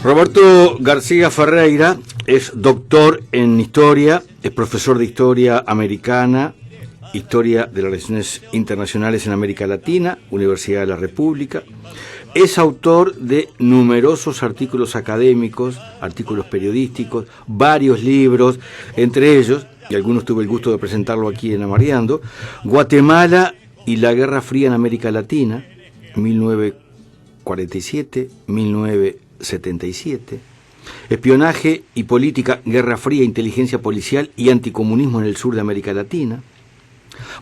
Roberto García Ferreira es doctor en Historia, es profesor de Historia Americana, Historia de las Relaciones Internacionales en América Latina, Universidad de la República. Es autor de numerosos artículos académicos, artículos periodísticos, varios libros, entre ellos, y algunos tuve el gusto de presentarlo aquí en Amareando, Guatemala y la Guerra Fría en América Latina, 1947-1977, Espionaje y Política, Guerra Fría, Inteligencia Policial y Anticomunismo en el sur de América Latina,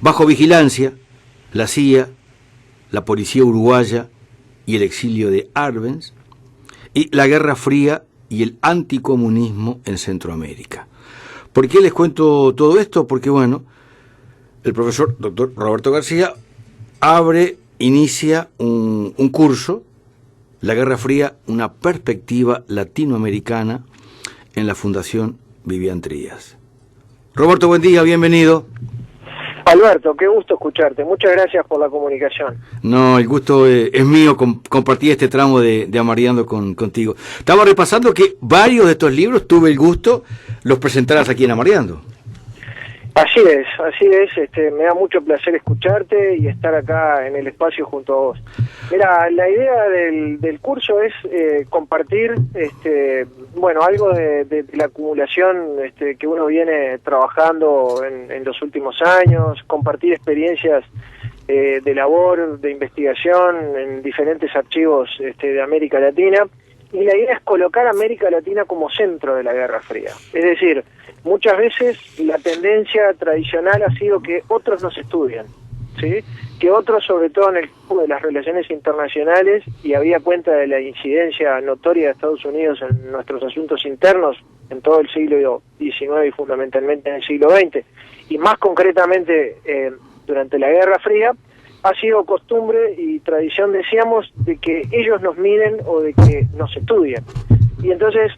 Bajo Vigilancia, la CIA, la Policía Uruguaya y el exilio de Arbenz, y la Guerra Fría y el anticomunismo en Centroamérica. ¿Por qué les cuento todo esto? Porque, bueno, el profesor doctor Roberto García inicia un curso, La Guerra Fría, una perspectiva latinoamericana, en la Fundación Vivian Trías. Roberto, buen día, bienvenido. Alberto, qué gusto escucharte. Muchas gracias por la comunicación. No, el gusto es mío compartir este tramo de Amareando contigo. Estaba repasando que varios de estos libros tuve el gusto los presentarás aquí en Amareando. Así es. Me da mucho placer escucharte y estar acá en el espacio junto a vos. Mira, la idea del curso es compartir, algo de la acumulación que uno viene trabajando en los últimos años, compartir experiencias de labor, de investigación en diferentes archivos de América Latina. Y la idea es colocar a América Latina como centro de la Guerra Fría. Es decir, muchas veces la tendencia tradicional ha sido que otros nos estudian, ¿sí? Que otros, sobre todo en el campo de las relaciones internacionales, y había cuenta de la incidencia notoria de Estados Unidos en nuestros asuntos internos en todo el siglo XIX y fundamentalmente en el siglo XX, y más concretamente durante la Guerra Fría, ha sido costumbre y tradición, decíamos, de que ellos nos miren o de que nos estudien. Y entonces,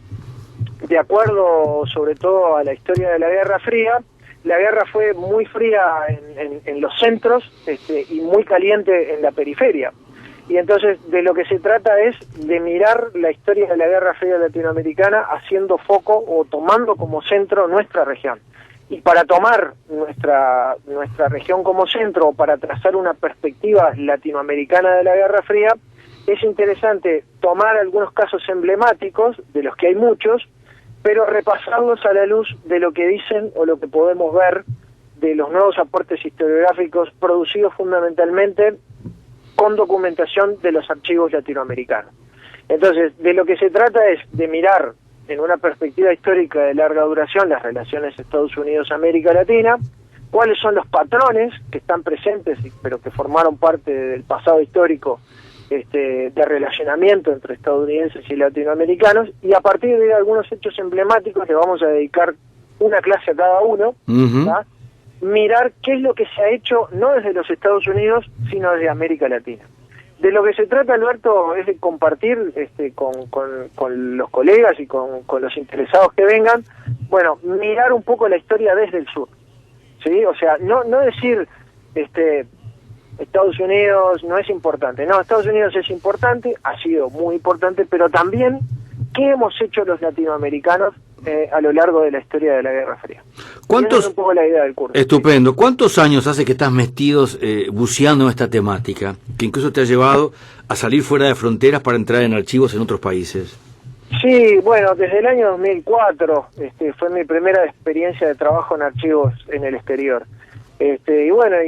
de acuerdo sobre todo a la historia de la Guerra Fría, la guerra fue muy fría en los centros y muy caliente en la periferia. Y entonces de lo que se trata es de mirar la historia de la Guerra Fría latinoamericana haciendo foco o tomando como centro nuestra región. Y para tomar nuestra región como centro, o para trazar una perspectiva latinoamericana de la Guerra Fría, es interesante tomar algunos casos emblemáticos, de los que hay muchos, pero repasarlos a la luz de lo que dicen o lo que podemos ver de los nuevos aportes historiográficos producidos fundamentalmente con documentación de los archivos latinoamericanos. Entonces, de lo que se trata es de mirar en una perspectiva histórica de larga duración las relaciones Estados Unidos-América Latina, cuáles son los patrones que están presentes, pero que formaron parte del pasado histórico de relacionamiento entre estadounidenses y latinoamericanos, y a partir de algunos hechos emblemáticos le vamos a dedicar una clase a cada uno, mirar qué es lo que se ha hecho no desde los Estados Unidos, sino desde América Latina. De lo que se trata, Alberto, es de compartir con los colegas y con los interesados que vengan, mirar un poco la historia desde el sur, ¿sí? O sea, no decir Estados Unidos no es importante. No, Estados Unidos es importante, ha sido muy importante, pero también qué hemos hecho los latinoamericanos a lo largo de la historia de la Guerra Fría. Esa es un poco la idea del curso. Estupendo. ¿Sí? ¿Cuántos años hace que estás metidos buceando en esta temática, que incluso te ha llevado a salir fuera de fronteras para entrar en archivos en otros países? Sí, bueno, desde el año 2004 fue mi primera experiencia de trabajo en archivos en el exterior. Y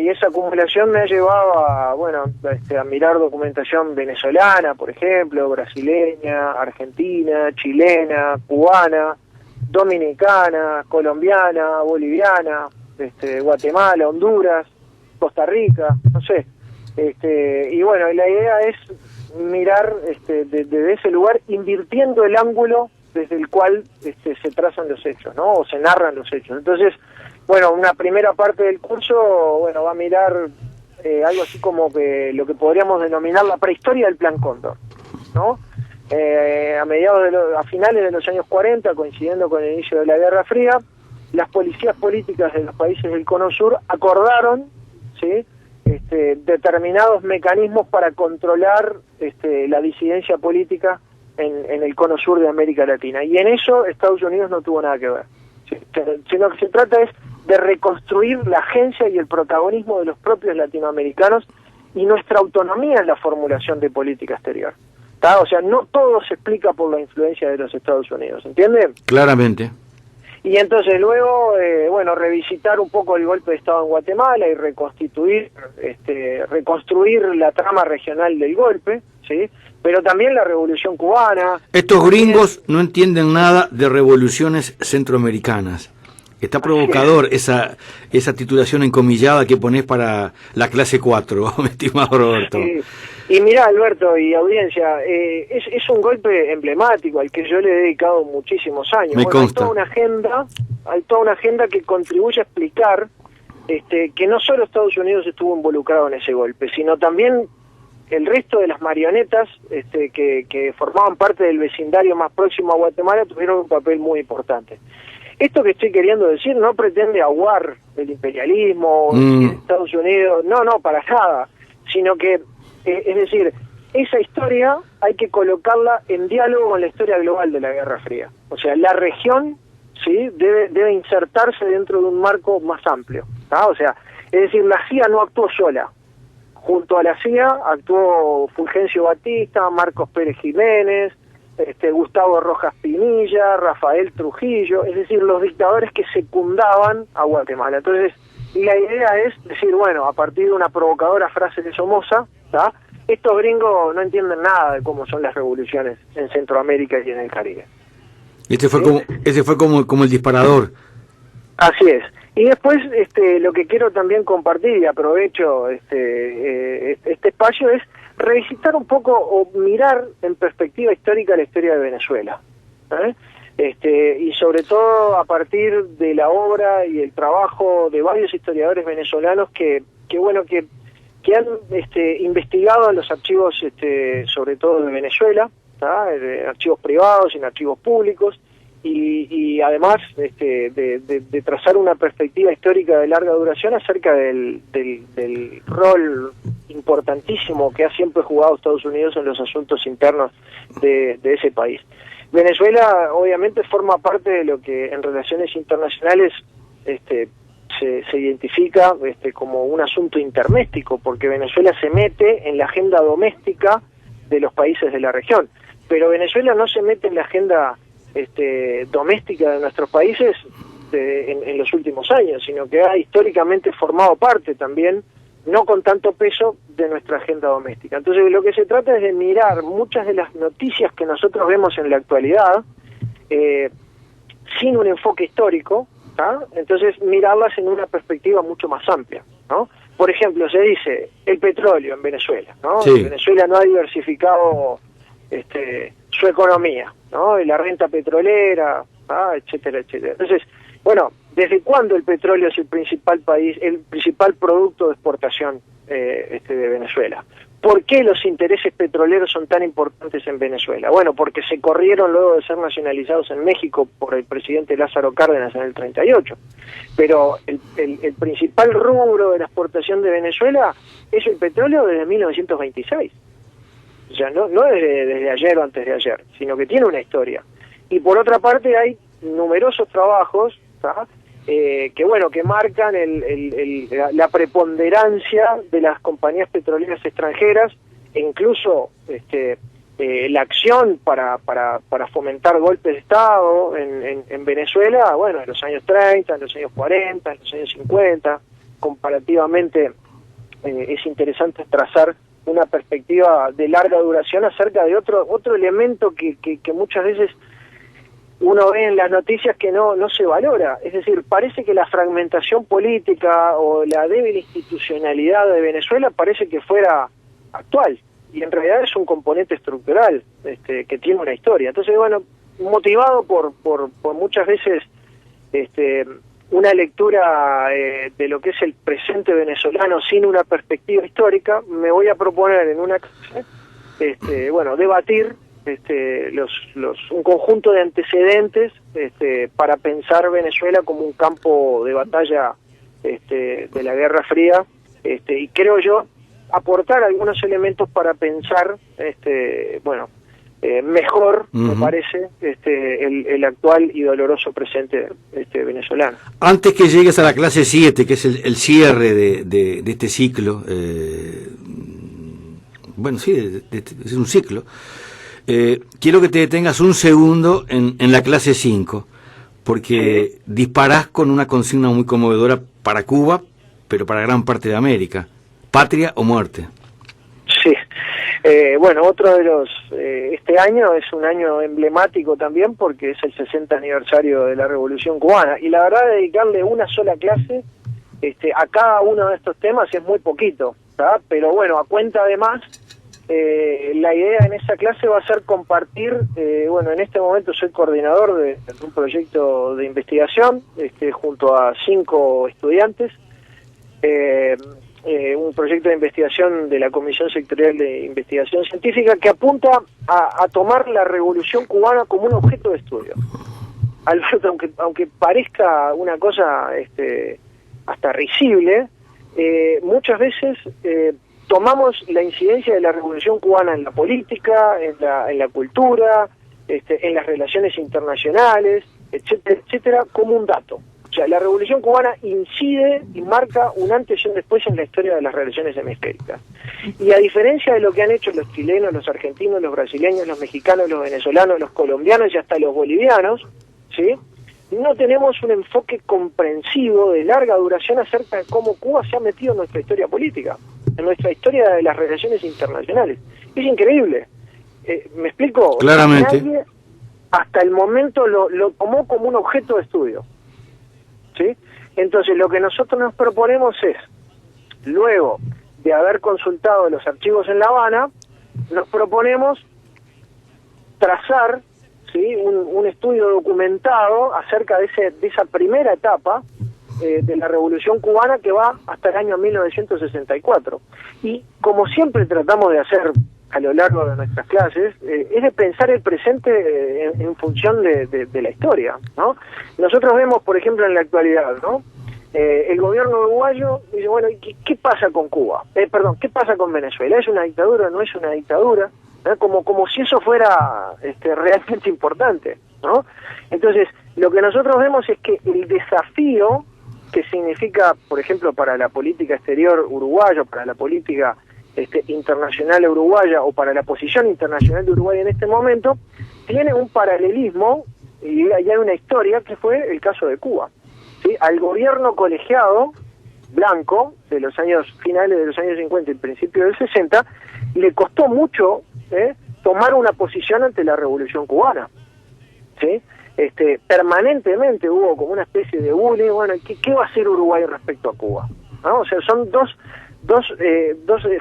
esa acumulación me ha llevado a mirar documentación venezolana, por ejemplo, brasileña, argentina, chilena, cubana, dominicana, colombiana, boliviana, Guatemala, Honduras, Costa Rica, no sé. La idea es mirar desde ese lugar, invirtiendo el ángulo desde el cual se trazan los hechos, ¿no? O se narran los hechos. Entonces, una primera parte del curso, va a mirar algo así como que lo que podríamos denominar la prehistoria del Plan Cóndor, ¿no? A finales de los años 40, coincidiendo con el inicio de la Guerra Fría, las policías políticas de los países del Cono Sur acordaron, ¿sí?, determinados mecanismos para controlar la disidencia política en el cono sur de América Latina. Y en eso Estados Unidos no tuvo nada que ver. Sino que se trata es de reconstruir la agencia y el protagonismo de los propios latinoamericanos y nuestra autonomía en la formulación de política exterior. ¿Tá? O sea, no todo se explica por la influencia de los Estados Unidos, ¿entiende? Claramente. Y entonces luego, bueno, revisitar un poco el golpe de Estado en Guatemala y reconstruir la trama regional del golpe, ¿sí? Pero también la Revolución Cubana. Estos gringos no entienden nada de revoluciones centroamericanas. Está provocador esa titulación encomillada que pones para la clase 4, mi estimado Roberto. Sí. Y mirá, Alberto y audiencia, es un golpe emblemático al que yo le he dedicado muchísimos años. Me consta. Hay toda una agenda que contribuye a explicar que no solo Estados Unidos estuvo involucrado en ese golpe, sino también el resto de las marionetas que formaban parte del vecindario más próximo a Guatemala tuvieron un papel muy importante. Esto que estoy queriendo decir no pretende aguar el imperialismo de Estados Unidos, no, para nada, sino que, es decir, esa historia hay que colocarla en diálogo con la historia global de la Guerra Fría. O sea, la región, ¿sí?, debe insertarse dentro de un marco más amplio, ¿tá? O sea, es decir, la CIA no actuó sola. Junto a la CIA actuó Fulgencio Batista, Marcos Pérez Jiménez, Gustavo Rojas Pinilla, Rafael Trujillo, es decir, los dictadores que secundaban a Guatemala. Entonces, la idea es decir, bueno, a partir de una provocadora frase de Somoza, ¿tá?, estos gringos no entienden nada de cómo son las revoluciones en Centroamérica y en el Caribe. Ese fue como el disparador. Así es. Y después lo que quiero también compartir, y aprovecho este espacio, es revisitar un poco o mirar en perspectiva histórica la historia de Venezuela, y sobre todo a partir de la obra y el trabajo de varios historiadores venezolanos que han investigado en los archivos sobre todo de Venezuela, en archivos privados y en archivos públicos, y además de trazar una perspectiva histórica de larga duración acerca del rol importantísimo que ha siempre jugado Estados Unidos en los asuntos internos de ese país. Venezuela obviamente forma parte de lo que en relaciones internacionales se identifica como un asunto interméstico, porque Venezuela se mete en la agenda doméstica de los países de la región, pero Venezuela no se mete en la agenda doméstica de nuestros países en los últimos años, sino que ha históricamente formado parte también, no con tanto peso, de nuestra agenda doméstica. Entonces lo que se trata es de mirar muchas de las noticias que nosotros vemos en la actualidad sin un enfoque histórico, ¿tá? Entonces mirarlas en una perspectiva mucho más amplia, ¿no? Por ejemplo, se dice el petróleo en Venezuela, ¿no? Sí. Venezuela no ha diversificado su economía, ¿no? Y la renta petrolera, etcétera, etcétera. Entonces, bueno, ¿desde cuándo el petróleo es el principal producto de exportación de Venezuela? ¿Por qué los intereses petroleros son tan importantes en Venezuela? Bueno, porque se corrieron luego de ser nacionalizados en México por el presidente Lázaro Cárdenas en el 38. Pero el principal rubro de la exportación de Venezuela es el petróleo desde 1926. O sea, no desde ayer o antes de ayer, sino que tiene una historia. Y por otra parte hay numerosos trabajos, que marcan la preponderancia de las compañías petroleras extranjeras, e incluso la acción para fomentar golpes de Estado en Venezuela, bueno, en los años 30, en los años 40, en los años 50, comparativamente es interesante trazar una perspectiva de larga duración acerca de otro elemento que muchas veces uno ve en las noticias que no se valora. Es decir, parece que la fragmentación política o la débil institucionalidad de Venezuela parece que fuera actual, y en realidad es un componente estructural que tiene una historia. Entonces, bueno, motivado por muchas veces una lectura de lo que es el presente venezolano sin una perspectiva histórica, me voy a proponer en una clase, debatir un conjunto de antecedentes para pensar Venezuela como un campo de batalla de la Guerra Fría, y creo yo aportar algunos elementos para pensar mejor, me parece, el actual y doloroso presente venezolano. Antes que llegues a la clase 7, que es el cierre de este ciclo, bueno, sí, es un ciclo, quiero que te detengas un segundo en la clase 5, porque disparás con una consigna muy conmovedora para Cuba, pero para gran parte de América: patria o muerte. Sí. Bueno, otro de los... este año es un año emblemático también porque es el 60 aniversario de la Revolución Cubana, y la verdad, dedicarle una sola clase a cada uno de estos temas es muy poquito, ¿verdad? Pero bueno, a cuenta de más, la idea en esa clase va a ser compartir, bueno, en este momento soy coordinador de un proyecto de investigación junto a 5 estudiantes, un proyecto de investigación de la Comisión Sectorial de Investigación Científica que apunta a tomar la Revolución Cubana como un objeto de estudio. Alberto, aunque parezca una cosa hasta risible, muchas veces tomamos la incidencia de la Revolución Cubana en la política, en la cultura, en las relaciones internacionales, etcétera, etcétera, como un dato. O sea, la Revolución Cubana incide y marca un antes y un después en la historia de las relaciones hemisféricas. Y a diferencia de lo que han hecho los chilenos, los argentinos, los brasileños, los mexicanos, los venezolanos, los colombianos y hasta los bolivianos, ¿sí?, no tenemos un enfoque comprensivo de larga duración acerca de cómo Cuba se ha metido en nuestra historia política, en nuestra historia de las relaciones internacionales. Es increíble. ¿Me explico? Claramente. Nadie hasta el momento lo tomó como un objeto de estudio. ¿Sí? Entonces, lo que nosotros nos proponemos es, luego de haber consultado los archivos en La Habana, nos proponemos trazar, ¿sí?, un estudio documentado acerca de esa primera etapa de la Revolución Cubana que va hasta el año 1964. Y como siempre tratamos de hacer a lo largo de nuestras clases, es de pensar el presente en función de la historia, ¿no? Nosotros vemos, por ejemplo, en la actualidad, ¿no?, el gobierno uruguayo dice, bueno, ¿qué pasa con Cuba? ¿Qué pasa con Venezuela? ¿Es una dictadura o no es una dictadura? Como si eso fuera realmente importante, ¿no? Entonces, lo que nosotros vemos es que el desafío que significa, por ejemplo, para la política exterior uruguaya, para la política internacional uruguaya o para la posición internacional de Uruguay en este momento, tiene un paralelismo y hay una historia que fue el caso de Cuba, ¿sí? Al gobierno colegiado blanco de los años finales de los años 50 y principios del 60 le costó mucho tomar una posición ante la Revolución Cubana, ¿sí? Permanentemente hubo como una especie de bullying. Bueno, ¿qué va a hacer Uruguay respecto a Cuba? ¿No? O sea, son dos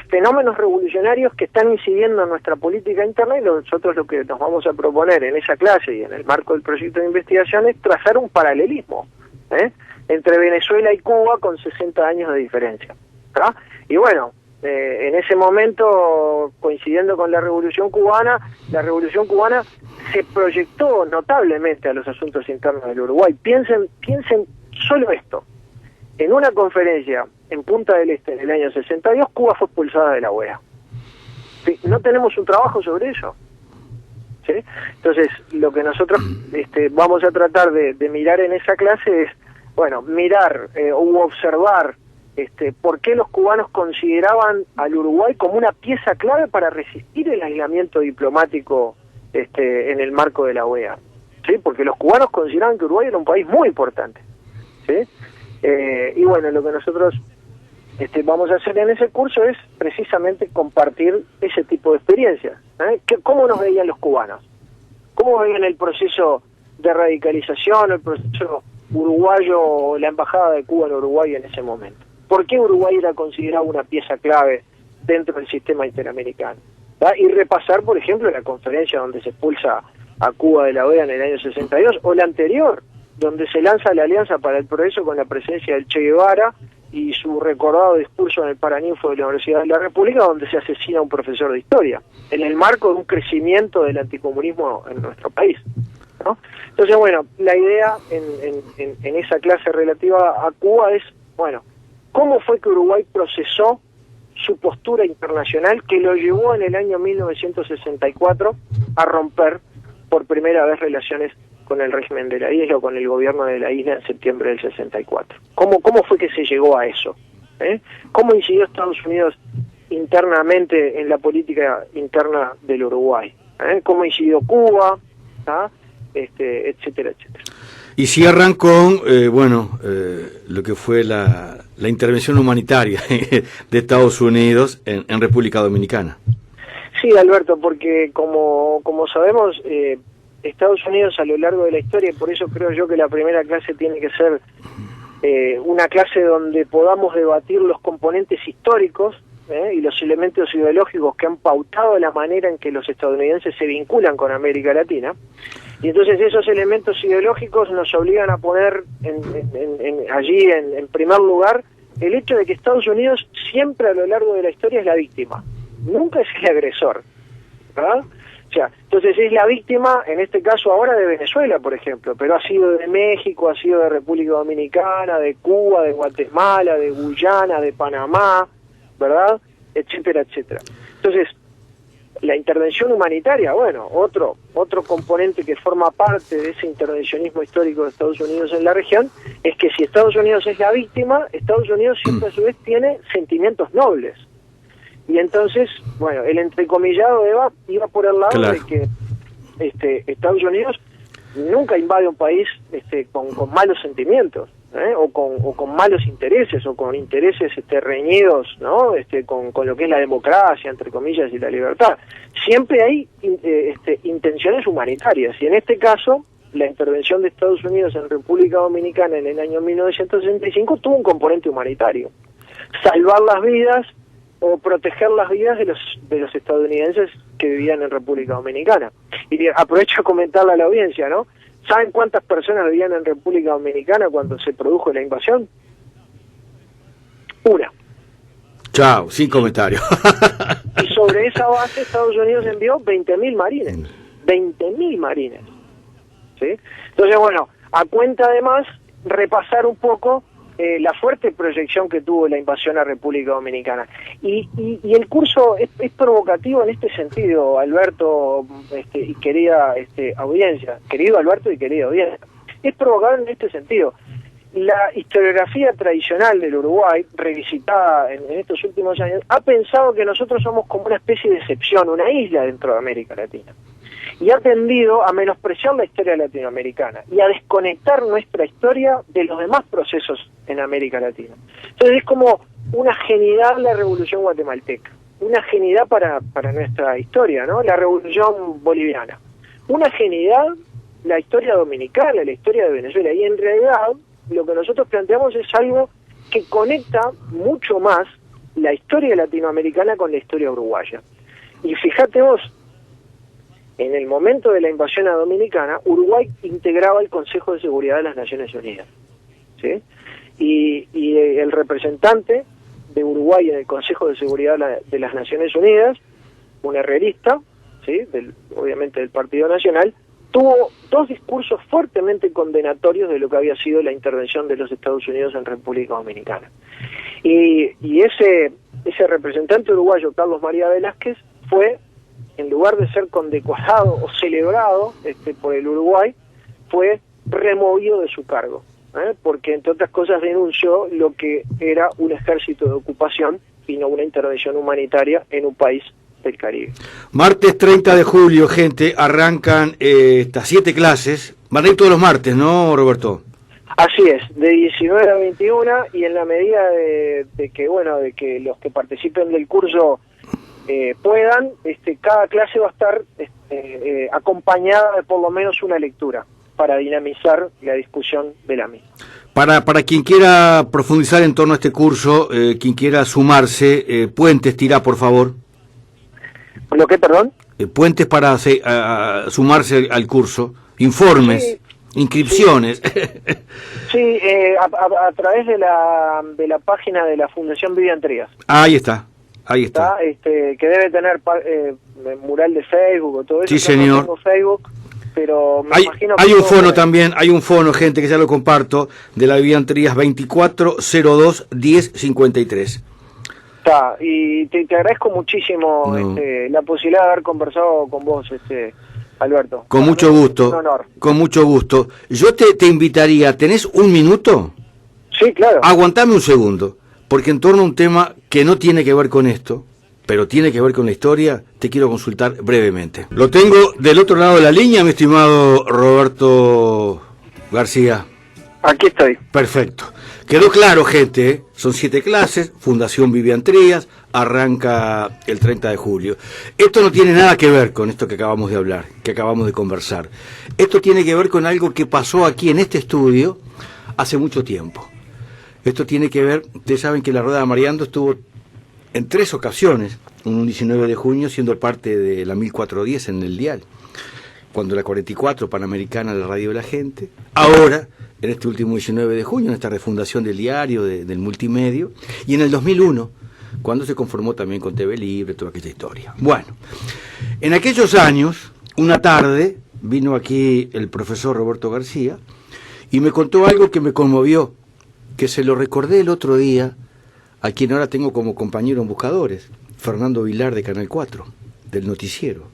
fenómenos revolucionarios que están incidiendo en nuestra política interna, y nosotros lo que nos vamos a proponer en esa clase y en el marco del proyecto de investigación es trazar un paralelismo entre Venezuela y Cuba con 60 años de diferencia, ¿verdad? Y bueno, en ese momento, coincidiendo con la Revolución Cubana se proyectó notablemente a los asuntos internos del Uruguay. Piensen solo esto. En una conferencia en Punta del Este en el año 62, Cuba fue expulsada de la OEA. ¿Sí? No tenemos un trabajo sobre eso. ¿Sí? Entonces, lo que nosotros vamos a tratar de mirar en esa clase es, bueno, mirar u observar por qué los cubanos consideraban al Uruguay como una pieza clave para resistir el aislamiento diplomático en el marco de la OEA. ¿Sí? Porque los cubanos consideraban que Uruguay era un país muy importante. ¿Sí? Y bueno, lo que nosotros vamos a hacer en ese curso es precisamente compartir ese tipo de experiencias. ¿Cómo nos veían los cubanos? ¿Cómo veían el proceso de radicalización, el proceso uruguayo, la embajada de Cuba en Uruguay en ese momento? ¿Por qué Uruguay era considerado una pieza clave dentro del sistema interamericano? Y repasar, por ejemplo, la conferencia donde se expulsa a Cuba de la OEA en el año 62, o la anterior, donde se lanza la Alianza para el Progreso con la presencia del Che Guevara y su recordado discurso en el Paraninfo de la Universidad de la República, donde se asesina a un profesor de historia, en el marco de un crecimiento del anticomunismo en nuestro país, ¿no? Entonces, bueno, la idea en esa clase relativa a Cuba es, bueno, ¿cómo fue que Uruguay procesó su postura internacional que lo llevó en el año 1964 a romper por primera vez relaciones con el régimen de la isla o con el gobierno de la isla en septiembre del 64. ¿Cómo fue que se llegó a eso? ¿Cómo incidió Estados Unidos internamente en la política interna del Uruguay? ¿Cómo incidió Cuba? Etcétera, etcétera. Y cierran con, lo que fue la intervención humanitaria de Estados Unidos en República Dominicana. Sí, Alberto, porque como sabemos, Estados Unidos a lo largo de la historia, y por eso creo yo que la primera clase tiene que ser una clase donde podamos debatir los componentes históricos y los elementos ideológicos que han pautado la manera en que los estadounidenses se vinculan con América Latina. Y entonces esos elementos ideológicos nos obligan a poner allí en primer lugar el hecho de que Estados Unidos siempre a lo largo de la historia es la víctima, nunca es el agresor, ¿verdad? O sea, entonces es la víctima, en este caso ahora de Venezuela, por ejemplo, pero ha sido de México, ha sido de República Dominicana, de Cuba, de Guatemala, de Guyana, de Panamá, ¿verdad? Etcétera, etcétera. Entonces, la intervención humanitaria, bueno, otro componente que forma parte de ese intervencionismo histórico de Estados Unidos en la región, es que si Estados Unidos es la víctima, Estados Unidos siempre a su vez tiene sentimientos nobles. Y entonces, bueno, el entrecomillado iba por el lado claro. de que Estados Unidos nunca invade un país con malos sentimientos, o con malos intereses, o con intereses reñidos, ¿no? Con lo que es la democracia, entre comillas, y la libertad. Siempre hay intenciones humanitarias, y en este caso, la intervención de Estados Unidos en República Dominicana en el año 1965 tuvo un componente humanitario. Salvar las vidas o proteger las vidas de los estadounidenses que vivían en República Dominicana. Y aprovecho a comentarle a la audiencia, ¿no? ¿Saben cuántas personas vivían en República Dominicana cuando se produjo la invasión? Una. Chao, sin comentario. Y sobre esa base Estados Unidos envió 20.000 marines. 20.000 marines. ¿Sí? Entonces, bueno, a cuenta además, repasar un poco la fuerte proyección que tuvo la invasión a República Dominicana. Y el curso es provocativo en este sentido, Alberto y querida audiencia, querido Alberto y querida audiencia. Es provocador en este sentido. La historiografía tradicional del Uruguay, revisitada en estos últimos años, ha pensado que nosotros somos como una especie de excepción, una isla dentro de América Latina. Y ha tendido a menospreciar la historia latinoamericana y a desconectar nuestra historia de los demás procesos en América Latina. Entonces es como una genialidad la Revolución Guatemalteca, una genialidad para nuestra historia, ¿no? La Revolución Boliviana, una genialidad la historia dominicana, la historia de Venezuela, y en realidad lo que nosotros planteamos es algo que conecta mucho más la historia latinoamericana con la historia uruguaya. Y fíjate vos, en el momento de la invasión a Dominicana, Uruguay integraba el Consejo de Seguridad de las Naciones Unidas, ¿sí? Y el representante de Uruguay en el Consejo de Seguridad de las Naciones Unidas, un herrerista, ¿sí? Obviamente del Partido Nacional, tuvo dos discursos fuertemente condenatorios de lo que había sido la intervención de los Estados Unidos en República Dominicana. Y ese representante uruguayo, Carlos María Velázquez, fue, en lugar de ser condecorado o celebrado por el Uruguay, fue removido de su cargo, porque entre otras cosas denunció lo que era un ejército de ocupación y no una intervención humanitaria en un país del Caribe. Martes 30 de julio, gente, arrancan estas 7 clases. Van a ir todos los martes, ¿no, Roberto? Así es, de 19 a 21, y en la medida de que los que participen del curso puedan, cada clase va a estar acompañada de por lo menos una lectura para dinamizar la discusión de la misma. Para quien quiera profundizar en torno a este curso, quien quiera sumarse, puentes tirá, por favor. ¿Lo qué, perdón? Puentes para sumarse al curso, informes, sí, inscripciones. Sí, a través de la página de la Fundación Vivian Trías. Ahí está. Ahí está. Que debe tener mural de Facebook o todo eso. Sí, señor. No tengo Facebook, pero me imagino que hay un fono también, hay un fono, gente, que ya lo comparto, de la Vivian Trías 2402-1053. Y te agradezco muchísimo No. la posibilidad de haber conversado con vos, Alberto. Con Para mucho mí es gusto, un honor. con mucho gusto. Yo te invitaría, ¿tenés un minuto? Sí, claro. Aguantame un segundo, porque en torno a un tema que no tiene que ver con esto, pero tiene que ver con la historia, te quiero consultar brevemente. Lo tengo del otro lado de la línea, mi estimado Roberto García. Aquí estoy. Perfecto. Quedó claro, gente, ¿eh? Son 7 clases, Fundación Vivian Trías, arranca el 30 de julio. Esto no tiene nada que ver con esto que acabamos de hablar, que acabamos de conversar. Esto tiene que ver con algo que pasó aquí en este estudio hace mucho tiempo. Esto tiene que ver, ustedes saben que la Rueda de Mariando estuvo en 3 ocasiones, un 19 de junio siendo parte de la 1410 en el dial, cuando la 44 Panamericana, la radio de la gente, ahora en este último 19 de junio, en esta refundación del diario, del multimedio, y en el 2001, cuando se conformó también con TV Libre, toda aquella historia. Bueno, en aquellos años, una tarde, vino aquí el profesor Roberto García y me contó algo que me conmovió, que se lo recordé el otro día a quien ahora tengo como compañero en Buscadores, Fernando Vilar de Canal 4, del noticiero.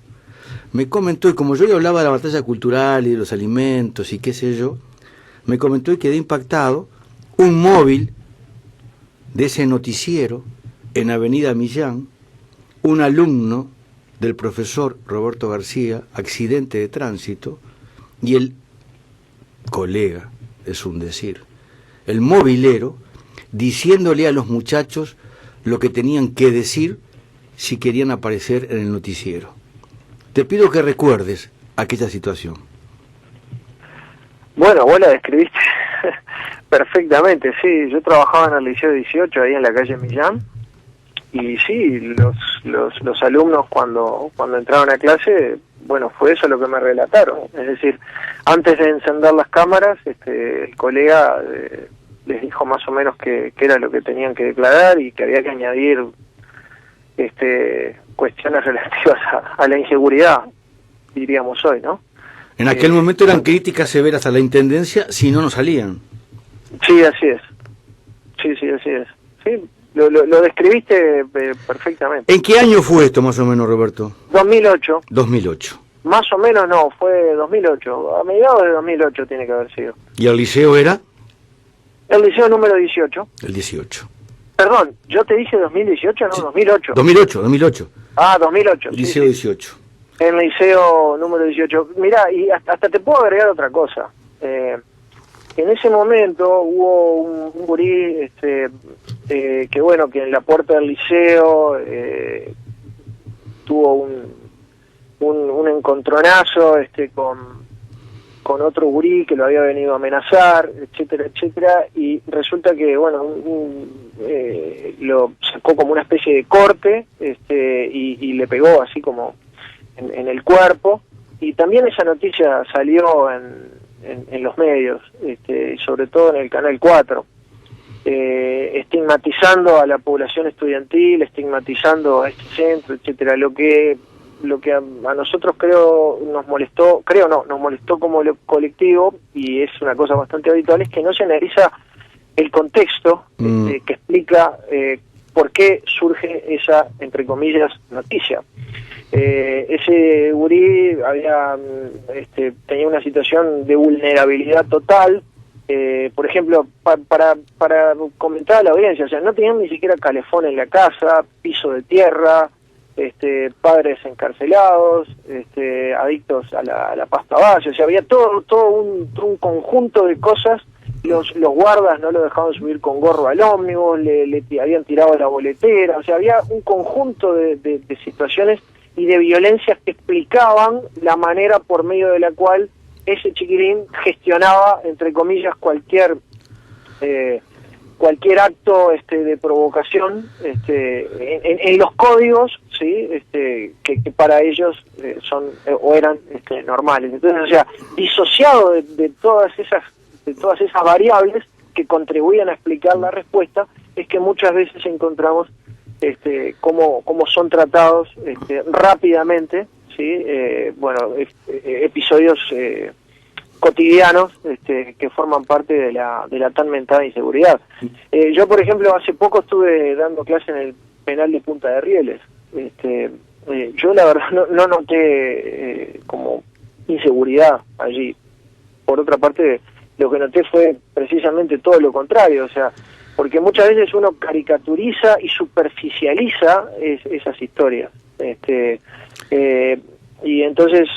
Me comentó, y como yo le hablaba de la batalla cultural y de los alimentos y qué sé yo, me comentó y quedé impactado, un móvil de ese noticiero en Avenida Millán, un alumno del profesor Roberto García, accidente de tránsito, y el colega, es un decir, el movilero, diciéndole a los muchachos lo que tenían que decir si querían aparecer en el noticiero. Te pido que recuerdes aquella situación. Bueno, vos la describiste perfectamente, sí. Yo trabajaba en el Liceo 18, ahí en la calle Millán, y sí, los alumnos cuando entraron a clase, bueno, fue eso lo que me relataron. Es decir, antes de encender las cámaras, el colega les dijo más o menos qué era lo que tenían que declarar y que había que añadir cuestiones relativas a la inseguridad, diríamos hoy, ¿no? En aquel momento eran críticas severas a la Intendencia si no nos salían. Sí, así es. Sí, así es. Sí, lo describiste perfectamente. ¿En qué año fue esto más o menos, Roberto? 2008. 2008. Más o menos no, fue 2008. A mediados de 2008 tiene que haber sido. ¿Y el liceo era? El liceo número 18. El 18. Perdón, yo te dije 2018, no, Sí. 2008. 2008. Ah, 2008. Liceo Sí. 18. En el liceo número 18. Mirá, y hasta te puedo agregar otra cosa. En ese momento hubo un gurí que bueno, que en la puerta del liceo tuvo un encontronazo con otro gurí que lo había venido a amenazar, etcétera, etcétera, y resulta que, bueno, lo sacó como una especie de corte y le pegó así como en el cuerpo, y también esa noticia salió en los medios, sobre todo en el Canal 4, estigmatizando a la población estudiantil, estigmatizando a este centro, etcétera. Lo que a nosotros nos molestó como colectivo, y es una cosa bastante habitual, es que no se analiza el contexto que explica por qué surge esa, entre comillas, noticia. Ese gurí tenía una situación de vulnerabilidad total. Por ejemplo, para comentar a la audiencia, o sea, no tenían ni siquiera calefón en la casa, piso de tierra, padres encarcelados, adictos a la pasta base, o sea, había todo un conjunto de cosas. Los guardas no lo dejaban subir con gorro al ómnibus, le habían tirado la boletera, o sea, había un conjunto de situaciones y de violencias que explicaban la manera por medio de la cual ese chiquilín gestionaba, entre comillas, cualquier acto de provocación en los códigos, sí, que para ellos son o eran normales. Entonces, o sea, disociado de todas esas variables que contribuían a explicar la respuesta, es que muchas veces encontramos cómo son tratados rápidamente, sí, episodios cotidianos que forman parte de la tan mentada inseguridad. Yo, por ejemplo, hace poco estuve dando clase penal de Punta de Rieles. Yo la verdad no noté como inseguridad allí. Por otra parte, lo que noté fue precisamente todo lo contrario, o sea, porque muchas veces uno caricaturiza y superficializa esas historias. Y entonces,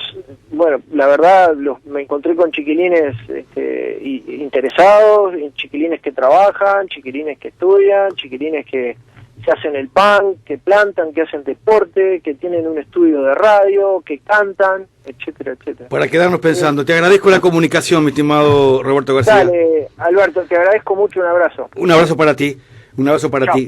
bueno, la verdad me encontré con chiquilines interesados, chiquilines que trabajan, chiquilines que estudian, chiquilines que se hacen el pan, que plantan, que hacen deporte, que tienen un estudio de radio, que cantan, etcétera, etcétera. Para quedarnos pensando, te agradezco la comunicación, mi estimado Roberto García. Dale, Alberto, te agradezco mucho, un abrazo. Un abrazo para ti, un abrazo para Chao. ti.